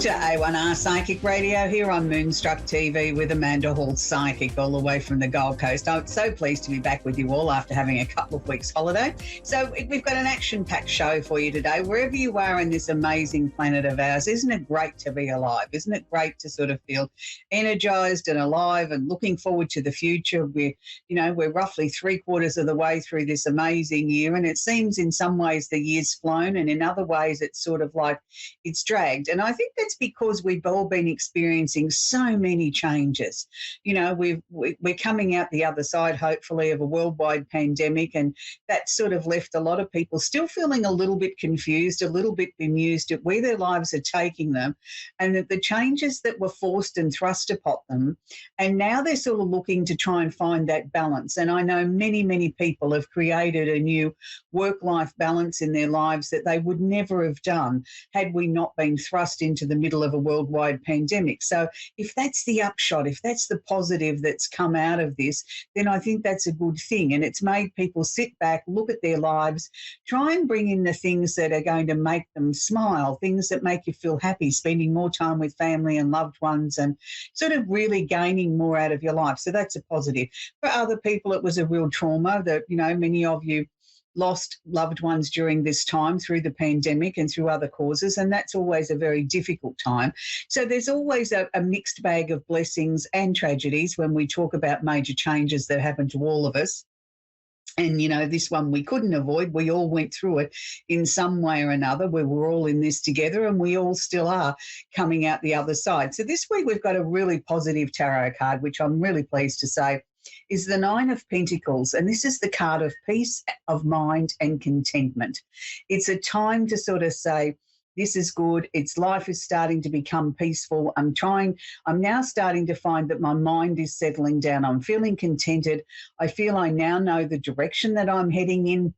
to A1R Psychic Radio here on Moonstruck TV with Amanda Hall Psychic all the way from the Gold Coast. I'm so pleased to be back with you all after having a couple of weeks holiday. So we've got an action-packed show for you today. Wherever you are in this amazing planet of ours, isn't it great to be alive? Isn't it great to sort of feel energised and alive and looking forward to the future? We're roughly 3/4 of the way through this amazing year, and it seems in some ways the year's flown, and in other ways it's sort of like it's dragged. And I think that's because we've all been experiencing so many changes. You know, we're coming out the other side, hopefully, of a worldwide pandemic, and that sort of left a lot of people still feeling a little bit confused, a little bit bemused at where their lives are taking them, and that the changes that were forced and thrust upon them, and now they're sort of looking to try and find that balance. And I know many, many people have created a new work-life balance in their lives that they would never have done had we not been thrust into the middle of a worldwide pandemic. So if that's the upshot, if that's the positive that's come out of this, then I think that's a good thing. And it's made people sit back, look at their lives, try and bring in the things that are going to make them smile, things that make you feel happy, spending more time with family and loved ones and sort of really gaining more out of your life. So that's a positive. For other people, it was a real trauma that, you know, many of you lost loved ones during this time through the pandemic and through other causes, and that's always a very difficult time. So there's always a mixed bag of blessings and tragedies when we talk about major changes that happen to all of us. And, you know, this one we couldn't avoid. We all went through it in some way or another. We were all in this together, and we all still are coming out the other side. So this week we've got a really positive tarot card, which I'm really pleased to say is the Nine of Pentacles, and this is the card of peace of mind and contentment. It's a time to sort of say, this is good. Life is starting to become peaceful. I'm now starting to find that my mind is settling down. I'm feeling contented. I feel I now know the direction that I'm heading in.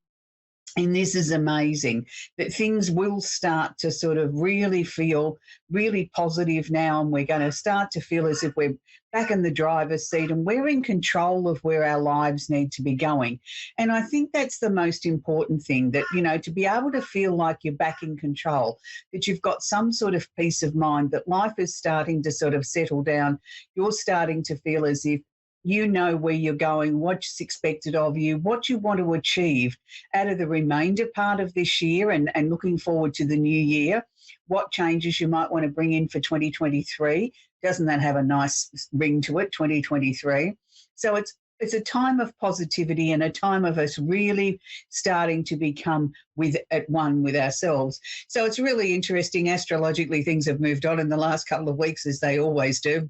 And this is amazing, that things will start to sort of really feel really positive now, and we're going to start to feel as if we're back in the driver's seat and we're in control of where our lives need to be going. And I think that's the most important thing, that, you know, to be able to feel like you're back in control, that you've got some sort of peace of mind, that life is starting to sort of settle down. You're starting to feel as if you know where you're going, what's expected of you, what you want to achieve out of the remainder part of this year and looking forward to the new year, what changes you might want to bring in for 2023. Doesn't that have a nice ring to it, 2023? So it's a time of positivity and a time of us really starting to become at one with ourselves. So it's really interesting. Astrologically, things have moved on in the last couple of weeks, as they always do.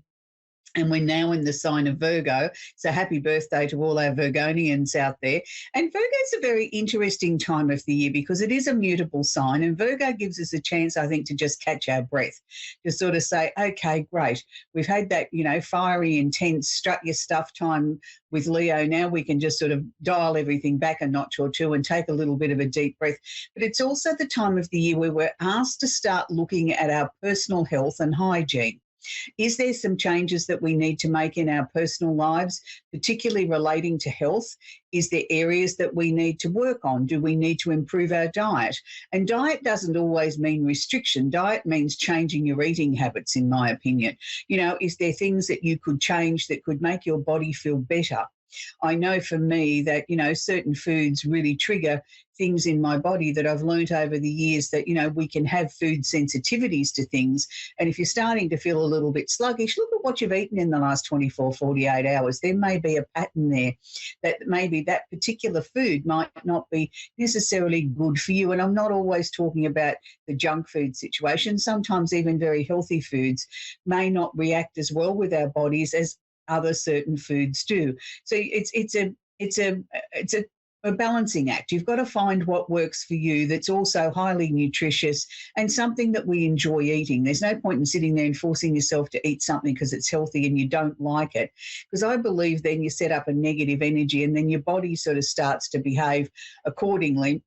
And we're now in the sign of Virgo. So happy birthday to all our Virgonians out there. And Virgo is a very interesting time of the year because it is a mutable sign. And Virgo gives us a chance, I think, to just catch our breath, to sort of say, okay, great. We've had that, you know, fiery, intense, strut your stuff time with Leo. Now we can just sort of dial everything back a notch or two and take a little bit of a deep breath. But it's also the time of the year where we're asked to start looking at our personal health and hygiene. Is there some changes that we need to make in our personal lives, particularly relating to health? Is there areas that we need to work on? Do we need to improve our diet? And diet doesn't always mean restriction. Diet means changing your eating habits, in my opinion. You know, is there things that you could change that could make your body feel better? I know for me that, you know, certain foods really trigger things in my body that I've learnt over the years that, you know, we can have food sensitivities to things. And if you're starting to feel a little bit sluggish, look at what you've eaten in the last 24, 48 hours. There may be a pattern there that maybe that particular food might not be necessarily good for you. And I'm not always talking about the junk food situation. Sometimes even very healthy foods may not react as well with our bodies as other certain foods do. So it's a balancing act. You've got to find what works for you that's also highly nutritious and something that we enjoy eating. There's no point in sitting there and forcing yourself to eat something because it's healthy and you don't like it, because I believe then you set up a negative energy and then your body sort of starts to behave accordingly.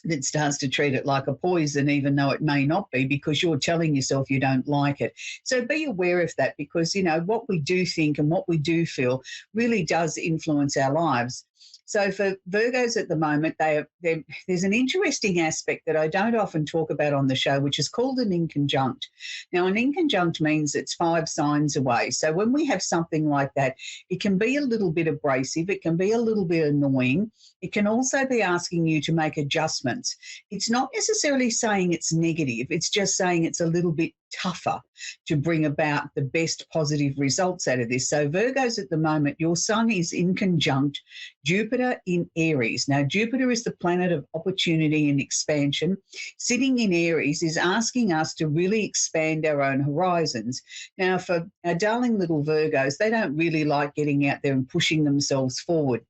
That starts to treat it like a poison, even though it may not be, because you're telling yourself you don't like it. So be aware of that, because, you know, what we do think and what we do feel really does influence our lives. So for Virgos at the moment, there's an interesting aspect that I don't often talk about on the show, which is called an inconjunct. Now, an inconjunct means it's 5 signs away. So when we have something like that, it can be a little bit abrasive. It can be a little bit annoying. It can also be asking you to make adjustments. It's not necessarily saying it's negative. It's just saying it's a little bit tougher to bring about the best positive results out of this. So Virgos at the moment, your sun is in conjunct Jupiter in Aries. Now, Jupiter is the planet of opportunity and expansion. Sitting in Aries is asking us to really expand our own horizons. Now, for our darling little Virgos, they don't really like getting out there and pushing themselves forward.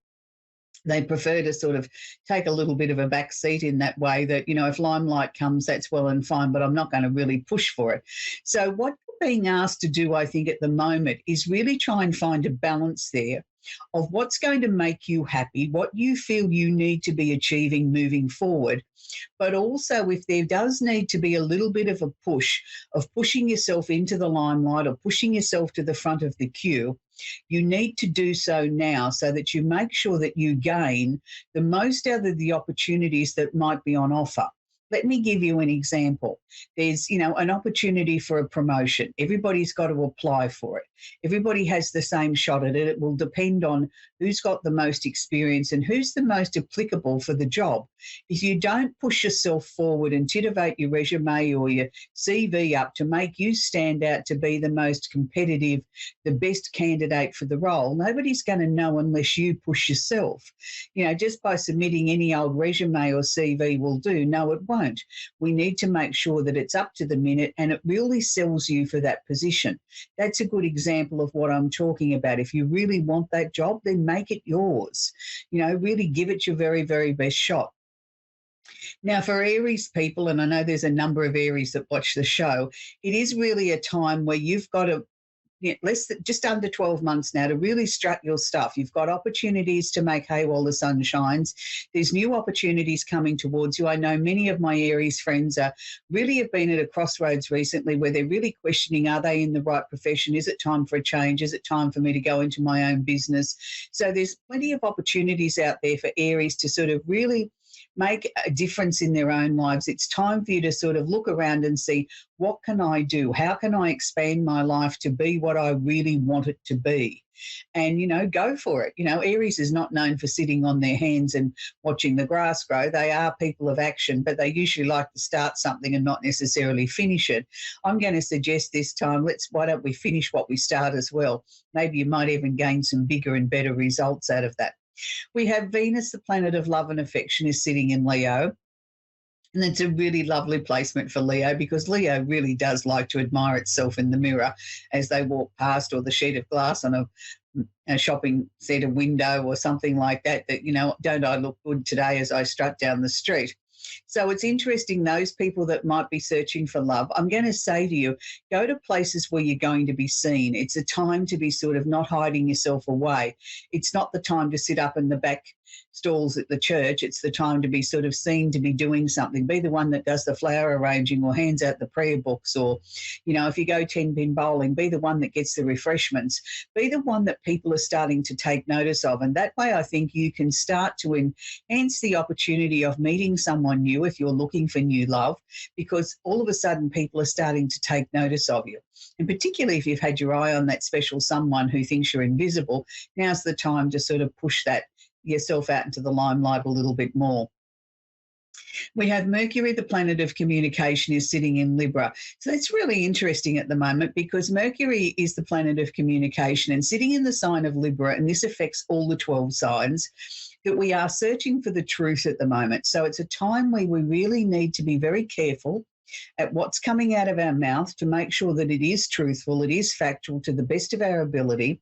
They prefer to sort of take a little bit of a back seat in that way that, if limelight comes, that's well and fine, but I'm not going to really push for it. So what you're being asked to do, I think, at the moment is really try and find a balance there of what's going to make you happy, what you feel you need to be achieving moving forward. But also, if there does need to be a little bit of a push of pushing yourself into the limelight or pushing yourself to the front of the queue, you need to do so now so that you make sure that you gain the most out of the opportunities that might be on offer. Let me give you an example. There's, an opportunity for a promotion. Everybody's got to apply for it. Everybody has the same shot at it. It will depend on who's got the most experience and who's the most applicable for the job. If you don't push yourself forward and titivate your resume or your CV up to make you stand out to be the most competitive, the best candidate for the role, nobody's going to know unless you push yourself. Just by submitting any old resume or CV will do. No, it won't. We need to make sure that it's up to the minute and it really sells you for that position. That's a good example of what I'm talking about. If you really want that job, then make it yours. Really give it your very, very best shot. Now, for Aries people, and I know there's a number of Aries that watch the show, it is really a time where you've got to just under 12 months now to really strut your stuff. You've got opportunities to make hay while the sun shines. There's new opportunities coming towards you. I know many of my Aries friends really have been at a crossroads recently where they're really questioning, are they in the right profession? Is it time for a change? Is it time for me to go into my own business? So there's plenty of opportunities out there for Aries to sort of really make a difference in their own lives. It's time for you to sort of look around and see, what can I do? How can I expand my life to be what I really want it to be? And, go for it. Aries is not known for sitting on their hands and watching the grass grow. They are people of action, but they usually like to start something and not necessarily finish it. I'm going to suggest this time, why don't we finish what we start as well? Maybe you might even gain some bigger and better results out of that. We have Venus, the planet of love and affection, is sitting in Leo. And it's a really lovely placement for Leo because Leo really does like to admire itself in the mirror as they walk past, or the sheet of glass on a shopping centre window or something like that, don't I look good today as I strut down the street? So it's interesting, those people that might be searching for love, I'm going to say to you, go to places where you're going to be seen. It's a time to be sort of not hiding yourself away. It's not the time to sit up in the back stalls at the church. It's the time to be sort of seen to be doing something. Be the one that does the flower arranging or hands out the prayer books, or, if you go 10-pin bowling, be the one that gets the refreshments. Be the one that people are starting to take notice of. And that way I think you can start to enhance the opportunity of meeting someone new if you're looking for new love, because all of a sudden people are starting to take notice of you. And particularly if you've had your eye on that special someone who thinks you're invisible, now's the time to sort of push that yourself out into the limelight a little bit more. We have Mercury, the planet of communication, is sitting in Libra. So that's really interesting at the moment because Mercury is the planet of communication and sitting in the sign of Libra, and this affects all the 12 signs, that we are searching for the truth at the moment. So it's a time where we really need to be very careful at what's coming out of our mouth to make sure that it is truthful, it is factual to the best of our ability.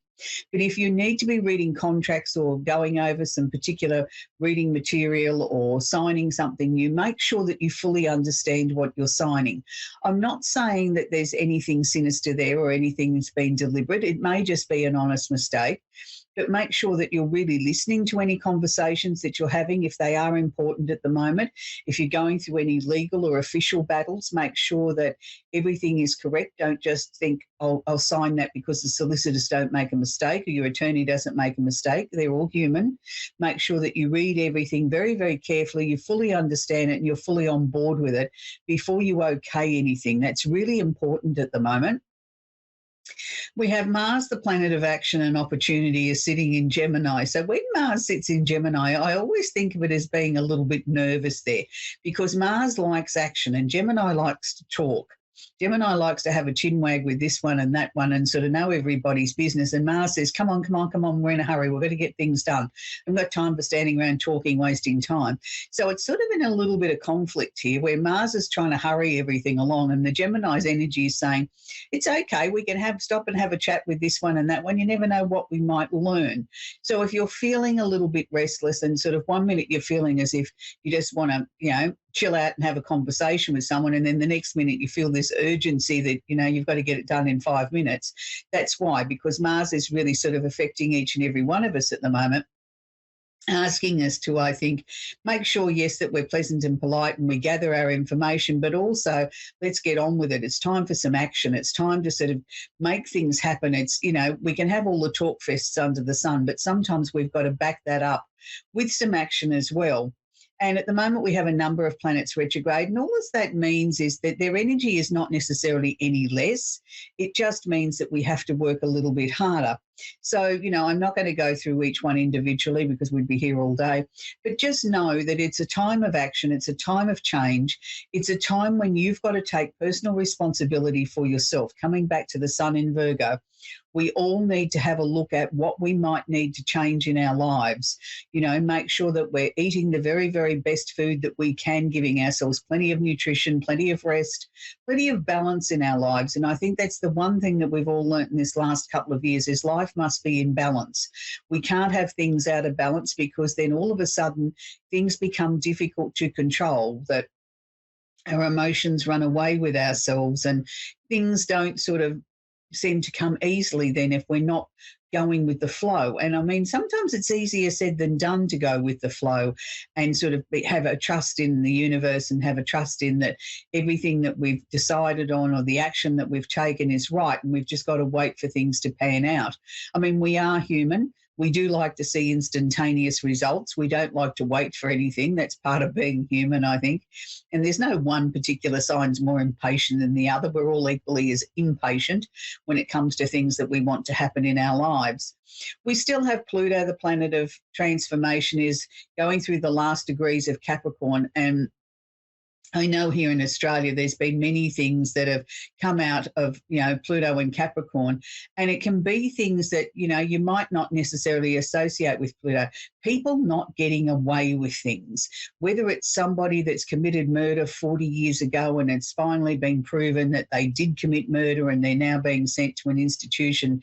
But if you need to be reading contracts or going over some particular reading material or signing something new, make sure that you fully understand what you're signing. I'm not saying that there's anything sinister there or anything that's been deliberate. It may just be an honest mistake. but make sure that you're really listening to any conversations that you're having if they are important at the moment. If you're going through any legal or official battles, make sure that everything is correct. Don't just think, oh, I'll sign that because the solicitors don't make a mistake or your attorney doesn't make a mistake. They're all human. Make sure that you read everything very, very carefully, you fully understand it and you're fully on board with it before you okay anything. That's really important at the moment. We have Mars, the planet of action and opportunity, is sitting in Gemini. So when Mars sits in Gemini, I always think of it as being a little bit nervous there because Mars likes action and Gemini likes to talk. Gemini likes to have a chin wag with this one and that one and sort of know everybody's business. And Mars says, come on, we're in a hurry. We're going to get things done. I've got time for standing around talking, wasting time. So it's sort of in a little bit of conflict here where Mars is trying to hurry everything along and the Gemini's energy is saying, it's okay, we can stop and have a chat with this one and that one. You never know what we might learn. So if you're feeling a little bit restless and sort of 1 minute you're feeling as if you just want to, chill out and have a conversation with someone and then the next minute you feel this urgency that, you've got to get it done in 5 minutes. That's why, because Mars is really sort of affecting each and every one of us at the moment, asking us to, I think, make sure, yes, that we're pleasant and polite and we gather our information, but also let's get on with it. It's time for some action. It's time to sort of make things happen. It's, we can have all the talk fests under the sun, but sometimes we've got to back that up with some action as well. And at the moment, we have a number of planets retrograde. And all that means is that their energy is not necessarily any less. It just means that we have to work a little bit harder. So, I'm not going to go through each one individually because we'd be here all day. But just know that it's a time of action. It's a time of change. It's a time when you've got to take personal responsibility for yourself. Coming back to the sun in Virgo, we all need to have a look at what we might need to change in our lives. Make sure that we're eating the very, very best food that we can, giving ourselves plenty of nutrition, plenty of rest, plenty of balance in our lives. And I think that's the one thing that we've all learnt in this last couple of years is life must be in balance. We can't have things out of balance because then all of a sudden things become difficult to control, that our emotions run away with ourselves and things don't sort of seem to come easily then if we're not going with the flow. And I mean, sometimes it's easier said than done to go with the flow and sort of have a trust in the universe and have a trust in that everything that we've decided on or the action that we've taken is right and we've just got to wait for things to pan out. I mean, we are human. We do like to see instantaneous results. We don't like to wait for anything. That's part of being human, I think. And there's no one particular sign's more impatient than the other. We're all equally as impatient when it comes to things that we want to happen in our lives. We still have Pluto, the planet of transformation, is going through the last degrees of Capricorn, and I know here in Australia there's been many things that have come out of, Pluto and Capricorn, and it can be things that, you might not necessarily associate with Pluto. People not getting away with things, whether it's somebody that's committed murder 40 years ago and it's finally been proven that they did commit murder and they're now being sent to an institution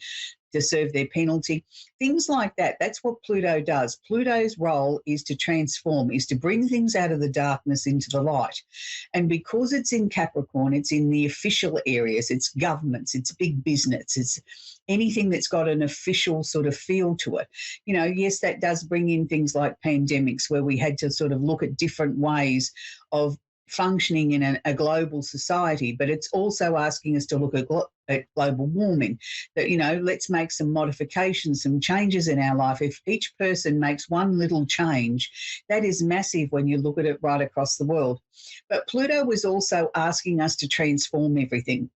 to serve their penalty, things like that. That's what Pluto does. Pluto's role is to transform, is to bring things out of the darkness into the light. And because it's in Capricorn, it's in the official areas, it's governments, it's big business, it's anything that's got an official sort of feel to it. Yes, that does bring in things like pandemics where we had to sort of look at different ways of functioning in a global society, but it's also asking us to look at global warming, that, let's make some modifications, some changes in our life. If each person makes one little change, that is massive when you look at it right across the world. But Pluto was also asking us to transform everything.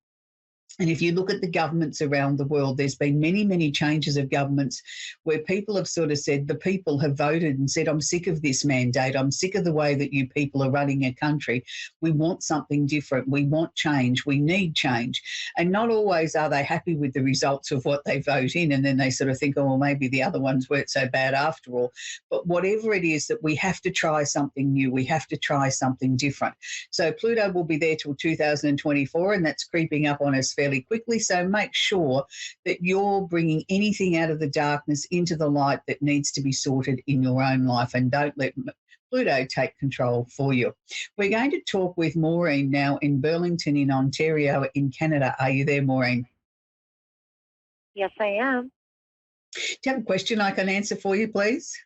And if you look at the governments around the world, there's been many, many changes of governments where people have sort of said, the people have voted and said, I'm sick of this mandate. I'm sick of the way that you people are running a country. We want something different. We want change. We need change. And not always are they happy with the results of what they vote in. And then they sort of think, oh, well, maybe the other ones weren't so bad after all. But whatever it is, that we have to try something new. We have to try something different. So Pluto will be there till 2024, and that's creeping up on us fairly quickly. So make sure that you're bringing anything out of the darkness into the light that needs to be sorted in your own life, and don't let Pluto take control for you. We're going to talk with Maureen now in Burlington in Ontario in Canada. Are you there, Maureen? Yes, I am. Do you have a question I can answer for you, please?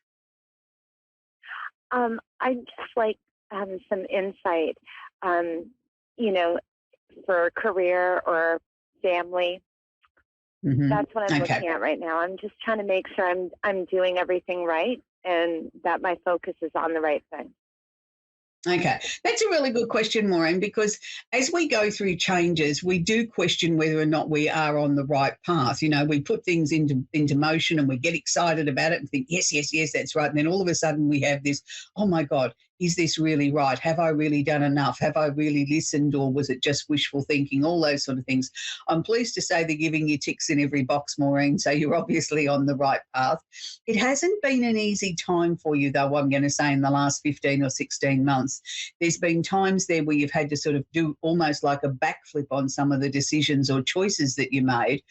I'd just like some insight, um, you know, for career or family. Hmm. That's what I'm Okay. looking at right now. I'm just trying to make sure I'm doing everything right and that my focus is on the right thing. Okay, that's a really good question, Maureen, because as we go through changes, we do question whether or not we are on the right path. You know, we put things into motion and we get excited about it and think, yes, yes, yes, that's right. And then all of a sudden we have this, oh my God, is this really right? Have I really done enough? Have I really listened, or was it just wishful thinking? All those sort of things. I'm pleased to say they're giving you ticks in every box, Maureen, so you're obviously on the right path. It hasn't been an easy time for you, though, I'm going to say, in the last 15 or 16 months. There's been times there where you've had to sort of do almost like a backflip on some of the decisions or choices that you made,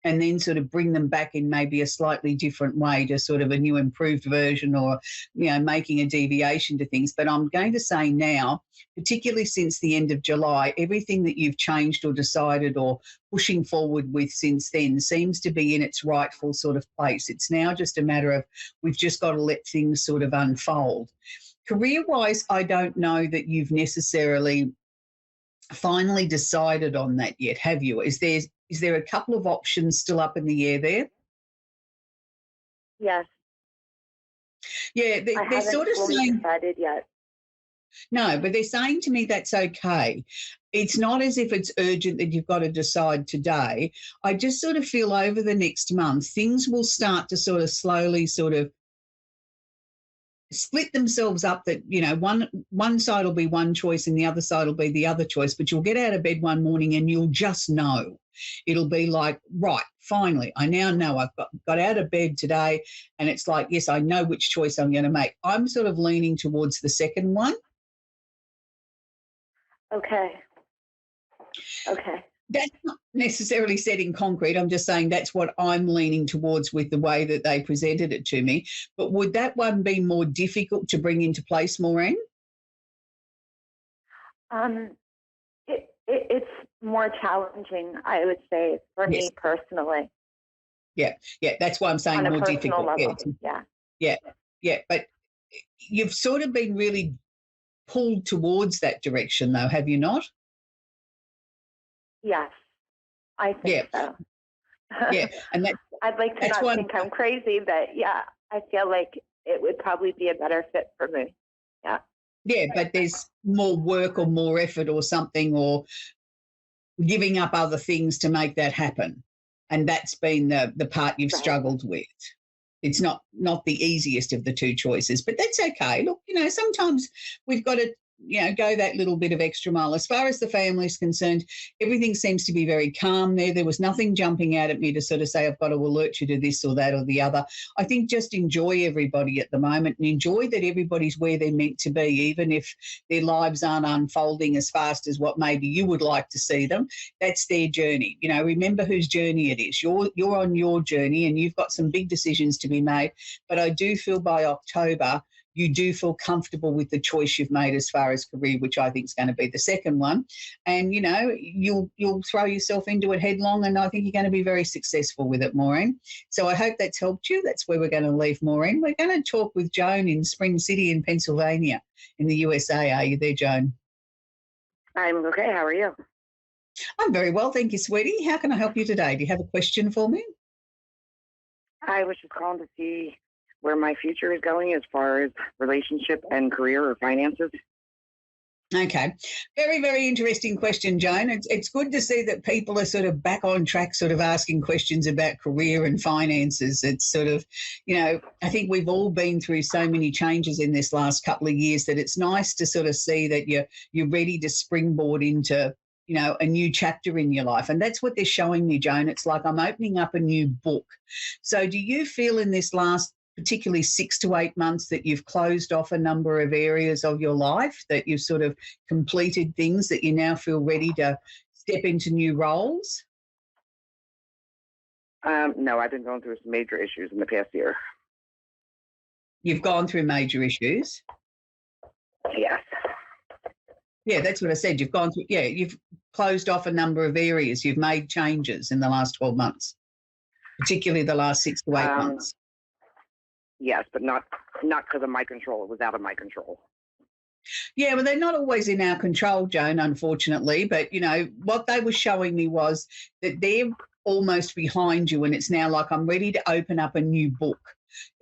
and then sort of bring them back in maybe a slightly different way to sort of a new improved version, or, you know, making a deviation to things. But I'm going to say now, particularly since the end of July, everything that you've changed or decided or pushing forward with since then seems to be in its rightful sort of place. It's now just a matter of we've just got to let things sort of unfold. Career-wise, I don't know that you've necessarily finally decided on that yet, have you? Is there a couple of options still up in the air there? Yes, Yeah, I they're haven't sort of fully saying decided yet. no, but they're saying to me that's okay. It's not as if it's urgent that you've got to decide today. I just sort of feel over the next month, things will start to sort of slowly sort of split themselves up, that, you know, one side will be one choice and the other side will be the other choice, but you'll get out of bed one morning and you'll just know. It'll be like, right, finally, I now know I've got out of bed today, and it's like, yes, I know which choice I'm going to make. I'm sort of leaning towards the second one. Okay. Okay. That's not necessarily said in concrete. I'm just saying that's what I'm leaning towards with the way that they presented it to me. But would that one be more difficult to bring into place, Maureen? Um, it's more challenging, I would say, for Yes. me personally, Yeah. Yeah. That's why I'm saying on a more personal difficult. Yeah. level. Yeah. Yeah. Yeah. But you've sort of been really pulled towards that direction, though, have you not? Yes, I think Yeah. so. Yeah. And I'd like to that's not why think I'm crazy, but yeah, I feel like it would probably be a better fit for me. Yeah. yeah, but there's more work or more effort or something, or giving up other things to make that happen. And that's been the part you've Right. struggled with. It's not the easiest of the two choices, but that's okay. Look, you know, sometimes we've got to, you know, go that little bit of extra mile. As far as the family is concerned, everything seems to be very calm there. There was nothing jumping out at me to sort of say, I've got to alert you to this or that or the other. I think just enjoy everybody at the moment, and enjoy that everybody's where they're meant to be, even if their lives aren't unfolding as fast as what maybe you would like to see them. That's their journey. You know, remember whose journey it is. You're on your journey, and you've got some big decisions to be made. But I do feel by October, you do feel comfortable with the choice you've made as far as career, which I think is going to be the second one. And, you know, you'll throw yourself into it headlong, and I think you're going to be very successful with it, Maureen. So I hope that's helped you. That's where we're going to leave Maureen. We're going to talk with Joan in Spring City in Pennsylvania in the USA. Are you there, Joan? I'm okay. How are you? I'm very well, thank you, sweetie. How can I help you today? Do you have a question for me? I was just calling to see where my future is going as far as relationship and career or finances. Okay. Very, very interesting question, Joan. It's good to see that people are sort of back on track, sort of asking questions about career and finances. It's sort of, you know, I think we've all been through so many changes in this last couple of years that it's nice to sort of see that you're ready to springboard into, you know, a new chapter in your life. And that's what they're showing me, Joan. It's like I'm opening up a new book. So do you feel in this last particularly 6 to 8 months that you've closed off a number of areas of your life, that you've sort of completed things, that you now feel ready to step into new roles? No, I've been going through some major issues in the past year. You've gone through major issues. Yes. Yeah, that's what I said. You've gone through, you've closed off a number of areas. You've made changes in the last 12 months. particularly the last 6 to 8 months? Yes, but not because of my control. It was out of my control. Yeah, well, they're not always in our control, Joan, unfortunately. But, what they were showing me was that they're almost behind you, and it's now like I'm ready to open up a new book,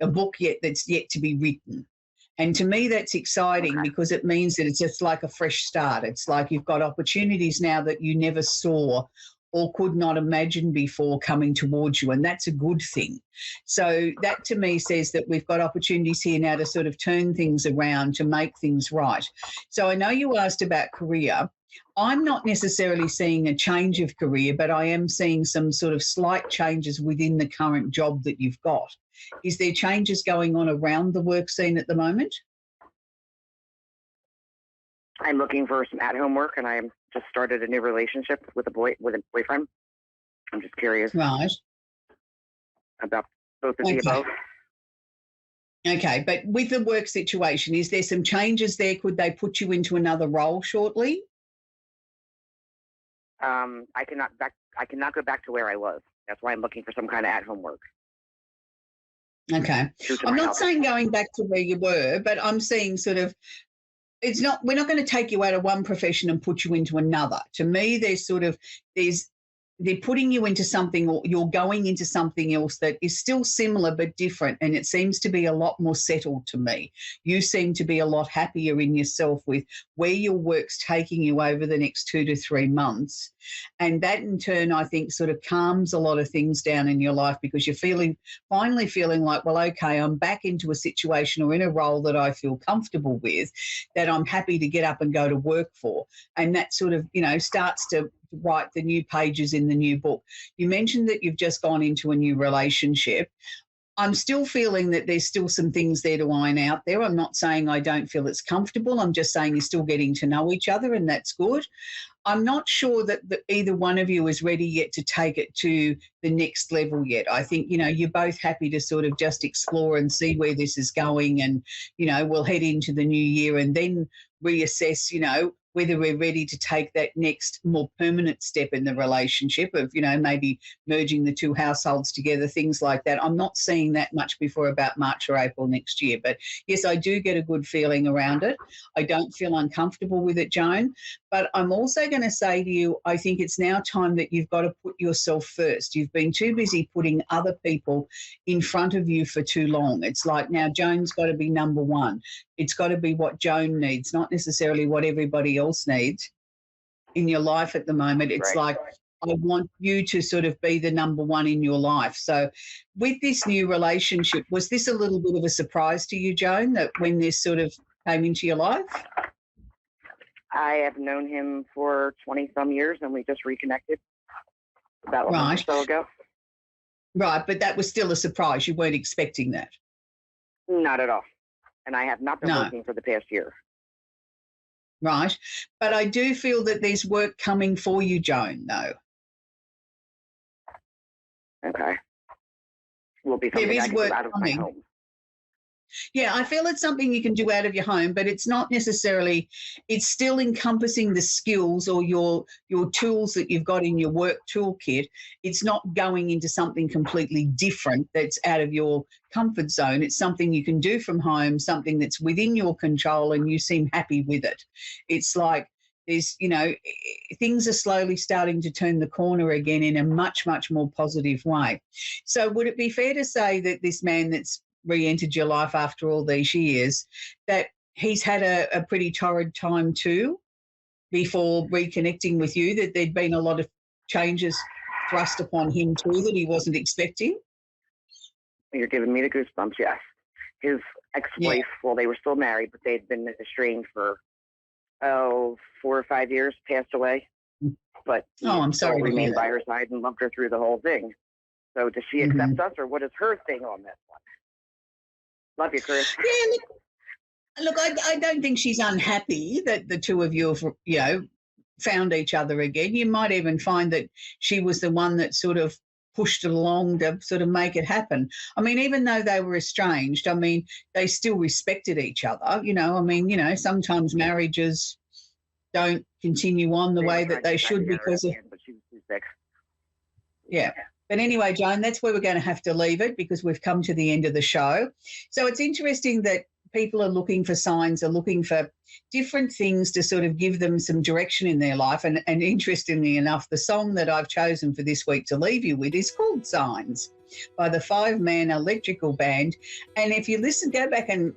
a book that's yet to be written. And to me, that's exciting because it means that it's just like a fresh start. It's like you've got opportunities now that you never saw or could not imagine before coming towards you, and that's a good thing. So that to me says that we've got opportunities here now to sort of turn things around, to make things right. So I know you asked about career. I'm not necessarily seeing a change of career, but I am seeing some sort of slight changes within the current job that you've got. Is there changes going on around the work scene at the moment? I'm looking for some at-home work, and I just started a new relationship with a boyfriend. I'm just curious about both of the above. Okay, but with the work situation, is there some changes there? Could they put you into another role shortly? I cannot go back to where I was. That's why I'm looking for some kind of at-home work. Okay. I'm not saying going back to where you were, but I'm seeing sort of we're not going to take you out of one profession and put you into another. To me, they're putting you into something, or you're going into something else that is still similar but different, and it seems to be a lot more settled to me. You seem to be a lot happier in yourself with where your work's taking you over the next 2 to 3 months, and that in turn, I think, sort of calms a lot of things down in your life because you're finally feeling like, well, okay, I'm back into a situation or in a role that I feel comfortable with, that I'm happy to get up and go to work for, and that sort of, starts to write the new pages in the new book. You mentioned that you've just gone into a new relationship. I'm still feeling that there's still some things there to iron out there. I'm not saying I don't feel it's comfortable. I'm just saying you're still getting to know each other, and that's good. I'm not sure that either one of you is ready yet to take it to the next level yet. I think, you're both happy to sort of just explore and see where this is going, and, we'll head into the new year and then reassess, whether we're ready to take that next more permanent step in the relationship of, maybe merging the two households together, things like that. I'm not seeing that much before about March or April next year. But, yes, I do get a good feeling around it. I don't feel uncomfortable with it, Joan. But I'm also going to say to you, I think it's now time that you've got to put yourself first. You've been too busy putting other people in front of you for too long. It's like now Joan's got to be number one. It's got to be what Joan needs, not necessarily what everybody else needs in your life at the moment. It's like, I want you to sort of be the number one in your life. So with this new relationship, was this a little bit of a surprise to you, Joan, that when this sort of came into your life? I have known him for 20-some years, and we just reconnected about a month or so ago. Right, but that was still a surprise. You weren't expecting that? Not at all. And I have not been working for the past year. Right. But I do feel that there's work coming for you, Joan, though. Okay. Will be something I can do out of my home. Yeah, I feel it's something you can do out of your home, but it's not necessarily, it's still encompassing the skills or your tools that you've got in your work toolkit. It's not going into something completely different that's out of your comfort zone. It's something you can do from home, something that's within your control, and you seem happy with it. It's like there's, things are slowly starting to turn the corner again in a much, much more positive way. So would it be fair to say that this man that's re-entered your life after all these years, that he's had a pretty torrid time too before reconnecting with you, that there'd been a lot of changes thrust upon him too that he wasn't expecting? You're giving me the goosebumps, yes. His ex-wife, well, they were still married, but they'd been estranged for, 4 or 5 years, passed away. But I'm sorry, remained by her side and loved her through the whole thing. So does she accept us, or what is her thing on this one? Love you, Chris. Yeah, look, I don't think she's unhappy that the two of you have, found each other again. You might even find that she was the one that sort of pushed it along to sort of make it happen. I mean, even though they were estranged, I mean, they still respected each other. Sometimes marriages don't continue on the way that they should because of... But she was too sick. Yeah. But anyway, Joan, that's where we're going to have to leave it because we've come to the end of the show. So it's interesting that people are looking for signs, are looking for different things to sort of give them some direction in their life. And interestingly enough, the song that I've chosen for this week to leave you with is called Signs by the Five Man Electrical Band. And if you listen, go back and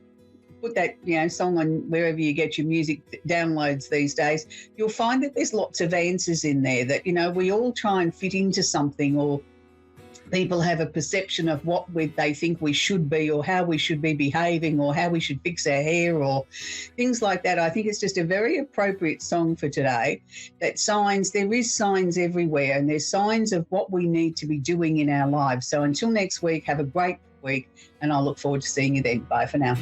put that, song on wherever you get your music downloads these days, you'll find that there's lots of answers in there that, we all try and fit into something, or people have a perception of what they think we should be, or how we should be behaving, or how we should fix our hair, or things like that. I think it's just a very appropriate song for today. That signs, there is signs everywhere, and there's signs of what we need to be doing in our lives. So until next week, have a great week, and I'll look forward to seeing you then. Bye for now.